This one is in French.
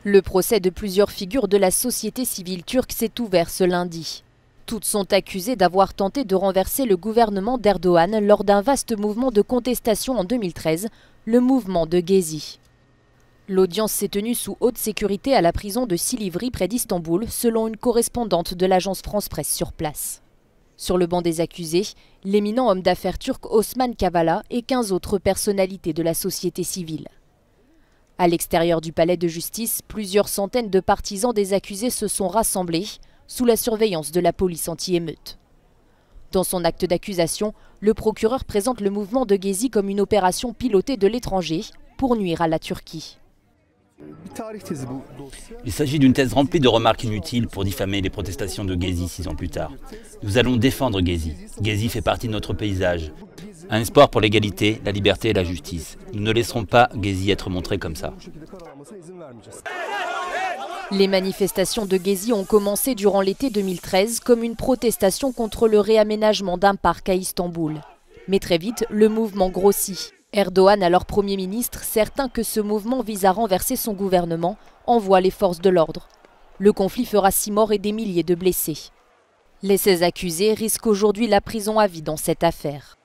Le procès de plusieurs figures de la société civile turque s'est ouvert ce lundi. Toutes sont accusées d'avoir tenté de renverser le gouvernement d'Erdogan lors d'un vaste mouvement de contestation en 2013, le mouvement de Gezi. L'audience s'est tenue sous haute sécurité à la prison de Silivri près d'Istanbul, selon une correspondante de l'agence France-Presse sur place. Sur le banc des accusés, l'éminent homme d'affaires turc Osman Kavala et 15 autres personnalités de la société civile. À l'extérieur du palais de justice, plusieurs centaines de partisans des accusés se sont rassemblés sous la surveillance de la police anti-émeute. Dans son acte d'accusation, le procureur présente le mouvement de Gezi comme une opération pilotée de l'étranger pour nuire à la Turquie. Il s'agit d'une thèse remplie de remarques inutiles pour diffamer les protestations de Gezi 6 ans plus tard. Nous allons défendre Gezi. Gezi fait partie de notre paysage. Un espoir pour l'égalité, la liberté et la justice. Nous ne laisserons pas Gezi être montré comme ça. Les manifestations de Gezi ont commencé durant l'été 2013 comme une protestation contre le réaménagement d'un parc à Istanbul. Mais très vite, le mouvement grossit. Erdogan, alors Premier ministre, certain que ce mouvement vise à renverser son gouvernement, envoie les forces de l'ordre. Le conflit fera 6 morts et des milliers de blessés. Les 16 accusés risquent aujourd'hui la prison à vie dans cette affaire.